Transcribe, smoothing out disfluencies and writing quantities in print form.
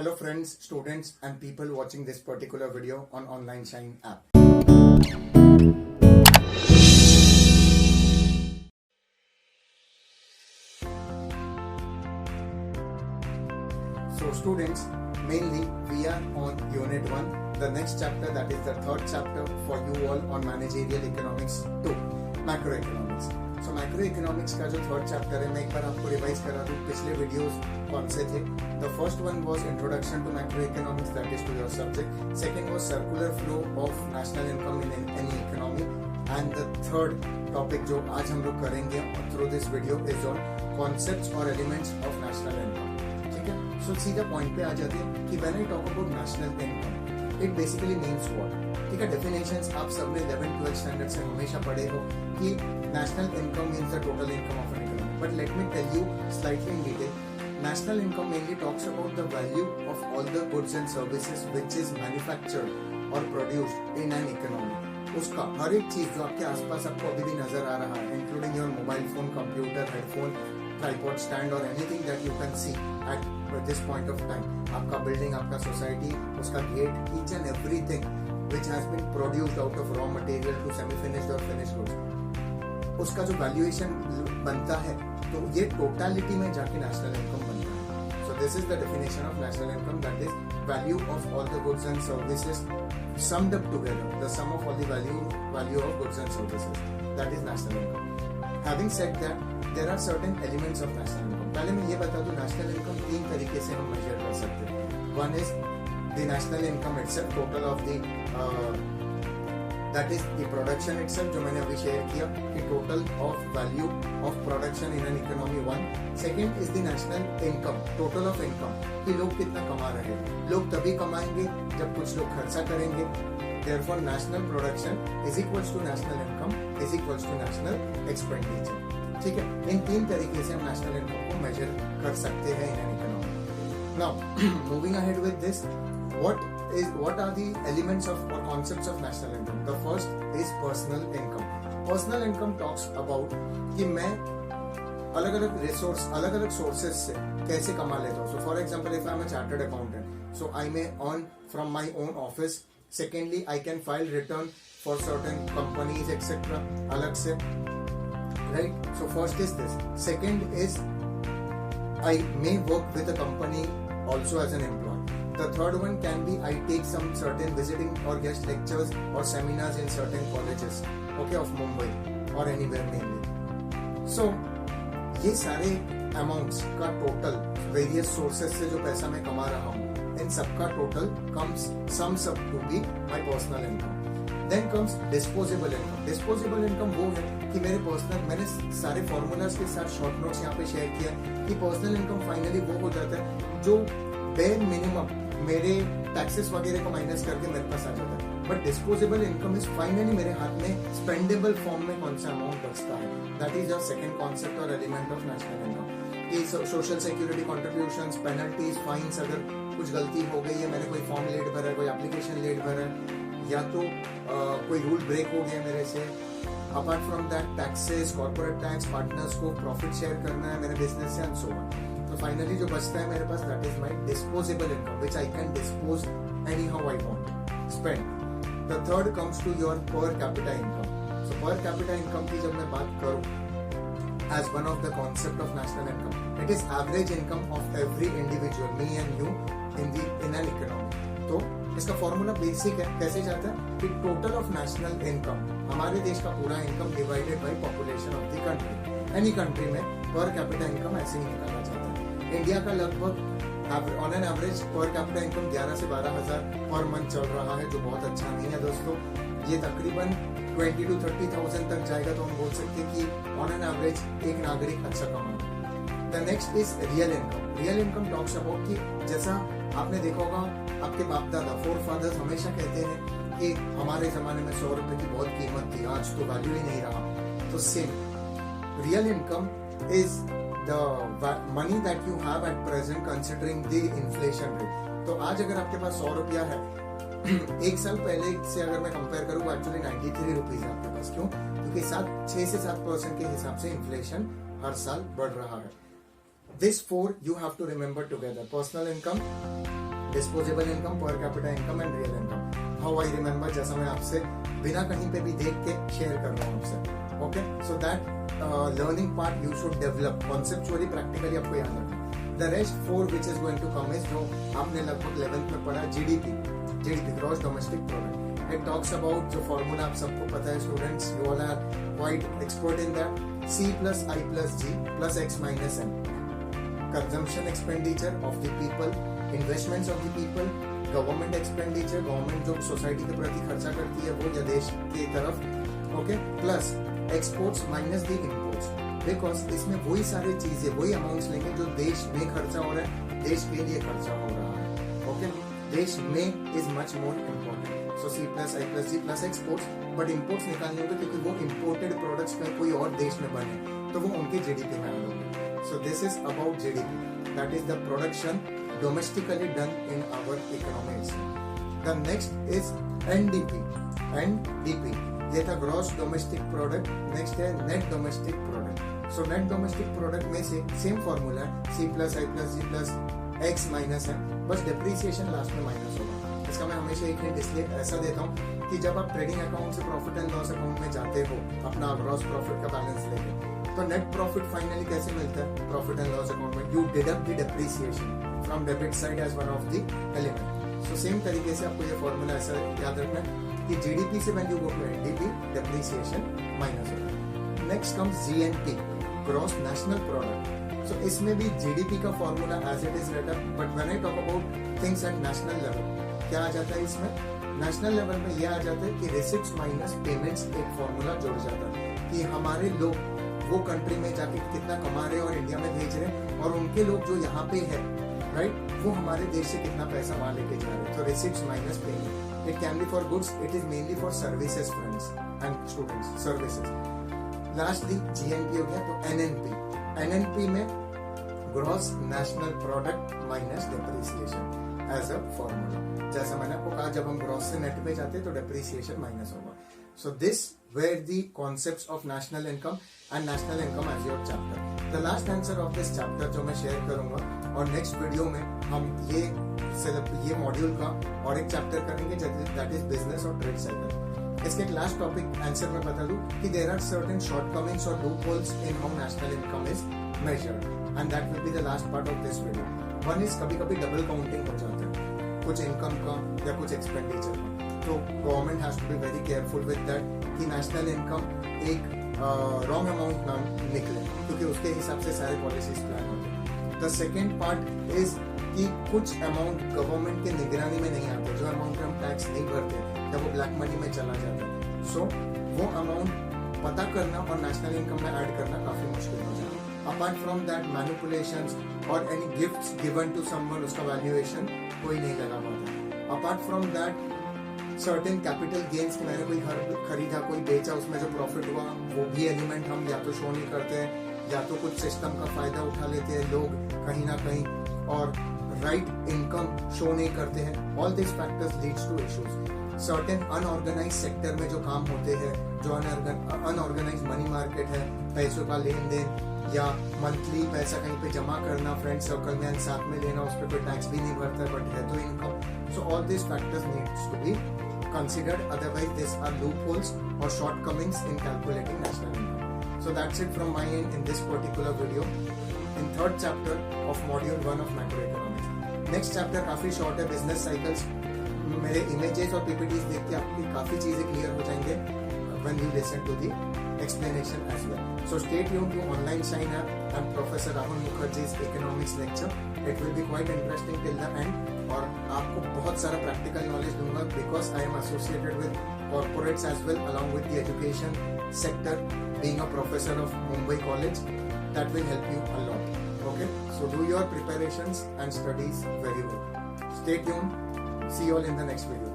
Hello friends, students and people watching this particular video on Online Shine app. So students, mainly we are on unit 1, the next chapter, that is the third chapter for you all on managerial economics 2, macroeconomics. So macroeconomics का जो third chapter है, मैं एक बार आपको revise करा दूं पिछले videos कौन से थे. The first one was introduction to macroeconomics, that is to your subject. Second was circular flow of national income in any economy. And the third topic जो आज हम लोग करेंगे through this video is on concepts और elements of national income. ठीक है, सो सीधा point पे आ जाते हैं कि when I talk about national income, it basically means what. ठीक है, डेफिनेशंस आप सबने 11-12 स्टैंडर्ड से हमेशा पढ़े हो कि national income means the total income of an economy. But let me tell you slightly in detail. National income mainly talks about the value of all the goods and services which is manufactured or produced in an economy. उसका हर एक चीज जो आपके आसपास आपको अभी भी नजर आ रहा है, including your mobile phone, computer, headphone, tripod stand और anything that you can see at this point of time. आपका बिल्डिंग, आपका सोसाइटी, उसका gate, each and everything which has been produced out of raw material to semi-finished or finished goods, उसका जो valuation बनता है तो ये टोटलिटी में जाके नेशनल इनकम बनता है. सो this is the definition of national income, that is value of all the goods and services summed up together, the sum of all the value of goods and services, that is national income. Having said that, there are certain elements of national income. पहले मैं ये बता दूं, national income तीन तरीके से हम major कर सकते हैं. One is the national income itself, total of the that is the production itself, जो मैंने अभी शेयर किया कि total of value of production in an economy. one. Second is the national income, total of income, कि लोग कितना कमा रहे हैं. लोग तभी कमाएंगे जब कुछ लोग खर्चा करेंगे. Therefore national production is equals to national income is equals to national expenditure. ठीक है, इन तीन तरीके से हम नेशनल इनकम को मेजर कर सकते हैं in an economy. Now moving ahead with this, what are the elements of or concepts of national income? The first is personal income. Personal income talks about कि मैं अलग अलग सोर्सेज से कैसे कमा लेता हूँ. So for example, if I am a chartered accountant, so I may earn from my own office. Secondly, I can file return for certain companies etc. अलग से, right? So first is this. Second is I may work with a company also as an employee. The third one can be I take some certain visiting or guest lectures or seminars in certain colleges, okay, of Mumbai or anywhere mainly. So ये सारे amounts का total various sources से जो पैसा मैं कमा रहा हूँ, इन सबका total sums up to be my personal income. Then comes disposable income. Disposable income वो है कि मेरे पर्सनल, मैंने सारे फॉर्मूलाज के साथ शॉर्ट नोट्स यहाँ पे शेयर किया कि पर्सनल इनकम फाइनली वो हो जाता है जो बेयर मिनिमम मेरे टैक्सेस वगैरह को माइनस करके मेरे पास आ जाता है. But disposable income is finally मेरे हाथ में स्पेंडेबल फॉर्म में कौन सा अमाउंट बचता है. That is your second concept और element of national income. Social security contributions, penalties, fines, अगर कुछ गलती हो गई है, मैंने कोई फॉर्म लेट भरा है, कोई एप्लीकेशन लेट भरा है, या तो कोई रूल ब्रेक हो गया मेरे से. Apart from that taxes, corporate tax, partners को प्रॉफिट शेयर करना है मेरे बिजनेस से एंड सो ऑन. तो फाइनली जो बचता है मेरे पास, that is my disposable income which I can dispose any how I want, spend. The third comes to your per capita income. So per capita income की जब मैं बात करूं as one of the concept of national income, it is average income of every individual, me and you, in an economy. तो इसका formula basic है, कैसे जाता है कि टोटल ऑफ नेशनल इनकम, हमारे देश का पूरा income divided by population of the country. Any country में पर कैपिटा इनकम ऐसे ही निकाला जाता है. इंडिया का लगभग ऑन एन एवरेज पर कैपिटा इनकम 11 से 12 हजार पर मंथ चल रहा है, जो बहुत अच्छा नहीं है दोस्तों. ये तकरीबन 20 to 30,000 तक जाएगा तो हम बोल सकते हैं कि ऑन एन एवरेज एक नागरिक अच्छा कमा. The next is real income. Real income talks about कि जैसा आपने देखा होगा, आपके बाप दादा फोर फादर्स हमेशा कहते हैं कि हमारे जमाने में 100 रुपए की बहुत कीमत थी, आज तो वैल्यू ही नहीं रहा. तो same real income is the money that you have at present considering the inflation rate. तो आज अगर आपके पास 100 रुपया है, एक साल पहले से अगर मैं कंपेयर करूँ, एक्चुअली 93 रुपीज है आपके पास. क्यों? क्योंकि 6 से 7% के हिसाब से इन्फ्लेशन हर साल बढ़ रहा है. This four you have to remember together: personal income, disposable income, पर capita income and real income. How I remember, जैसा मैं आपसे बिना कहीं पे भी देख के शेयर कर रहा हूँ आपसे। Okay, so that learning part you should develop conceptually, practically आपको याद रखना। The rest 4 which is going to come is, जो आपने लगभग 11th में पढ़ा, GDP, gross domestic product. It talks about, जो फॉर्मूला आप सबको पता है students, you all are quite expert in that, C plus I plus G plus X minus M. Consumption expenditure of the people, investments of the people, government expenditure, government जो society के प्रति खर्चा करती है वो, या देश की तरफ, okay, plus exports minus the imports, because इसमें वही सारी चीजें, वही अमाउंट्स लेंगे जो देश में खर्चा हो रहा है, देश के लिए खर्चा हो रहा है। ओके, देश में is much more important. So C plus I plus G plus exports, but imports निकालने होंगे क्योंकि वो इम्पोर्टेड प्रोडक्ट्स कहीं कोई और देश में बने तो वो उनकी जीडीपी में ऐड होंगे। So this is about GDP, that is the production domestically done in our economy. The next is NDP, ये था ग्रॉस डोमेस्टिक प्रोडक्ट। नेक्स्ट है net domestic product. So net domestic product में से same formula है, C plus I plus G plus X minus M, बस depreciation last में minus होगा। इसका मैं हमेशा एक हिंट इसलिए ऐसा देता हूँ कि जब आप ट्रेडिंग अकाउंट से प्रॉफिट एंड लॉस अकाउंट में जाते हो अपना ग्रॉस प्रॉफिट का बैलेंस लेके, तो नेट प्रॉफिट फाइनली कैसे मिलता है प्रॉफिट एंड लॉस अकाउंट में? You deduct the depreciation from debit side as one of the element. So same तरीके से आपको ये फॉर्मूला ऐसा याद रखना है कि जीडीपी से when you go to NDP, depreciation minus होता है। Next comes GNP, gross national product. So इसमें भी जीडीपी का formula as it is written, but when I talk about things at national level, क्या आ जाता है इसमें? नेशनल लेवल में यह आ जाता है कि रिसिप्ट्स माइनस पेमेंट्स, एक फॉर्मूला जुड़ जाता है कि हमारे लोग वो कंट्री में जाके कितना कमा रहे हैं और इंडिया में भेज रहे हैं, और उनके लोग जो यहाँ पे है, राइट, वो हमारे देश से कितना पैसा वहां लेके जा रहे हैं। तो receipts minus payment, it can be for goods, it is mainly for services friends and students, services. Lastly GNP हो गया, तो NNP में gross national product minus depreciation as a formula. जैसा मैंने आपको कहा, जब हम ग्रॉस से नेट पे जाते हैं तो डेप्रिसिएशन माइनस होगा। So this were the concepts of national income and national income as your chapter. The last answer of this chapter जो मैं शेयर करूंगा, और नेक्स्ट वीडियो में हम ये मॉड्यूल का और एक चैप्टर करेंगे दैट इज बिजनेस और ट्रेड साइकिल। इसके एक लास्ट टॉपिक आंसर में बता दूं कि देयर आर सर्टेन शॉर्टकमिंग्स और loop holes in how national income is measured, and that will be the last part of this video. One is कभी कभी डबल काउंटिंग हो जाता है कुछ इनकम का या कुछ एक्सपेंडिचर का, तो government has to be very careful with that कि नेशनल इनकम एक रॉन्ग अमाउंट ना निकले, क्योंकि उसके हिसाब से सारे पॉलिसीज प्लान होते हैं। द सेकेंड पार्ट इज कि कुछ अमाउंट गवर्नमेंट के निगरानी में नहीं आते, जो अमाउंट हम टैक्स नहीं भरते या वो ब्लैक मनी में चला जाता है। सो वो अमाउंट पता करना और नेशनल इनकम में ऐड करना काफी मुश्किल हो जाता है। अपार्ट फ्रॉम दैट मैनिपुलेशंस और any gifts given to someone, उसका वैल्यूएशन कोई नहीं लगा पाता। Apart from that certain capital gains, कि मैंने कोई घर खरीदा, कोई बेचा, उसमें जो प्रॉफिट हुआ वो भी एलिमेंट हम या तो शो नहीं करते हैं, या तो कुछ सिस्टम का फायदा उठा लेते हैं लोग कहीं ना कहीं, और राइट इनकम शो नहीं करते हैं। All this factors leads to issues. Certain unorganise sector में जो काम होते हैं, जो अनऑर्गेनाइज मनी मार्केट है, पैसों का लेन देन या मंथली पैसा कहीं पे जमा करना फ्रेंड सर्कल में साथ में लेना, उस पर कोई टैक्स भी नहीं भरता है बट है तो income. So all this factors needs to be considered, otherwise these are loopholes or shortcomings in calculating national income. So that's it from my end in this particular video in third chapter of module 1 of macroeconomics. Next chapter काफी short है, business cycles। मेरे images और PPTs देख के आपकी काफी चीजें clear हो जाएंगे when you listen to the explanation as well. So stay tuned to online sign up and Professor Rahul Mukherjee's economics lecture. It will be quite interesting till the end. और आपको बहुत सारा प्रैक्टिकल नॉलेज दूंगा because I am associated with corporates as well along with the education sector, being a professor of Mumbai college, that will help you a lot. Okay, so do your preparations and studies very well. Stay tuned, see you all in the next video.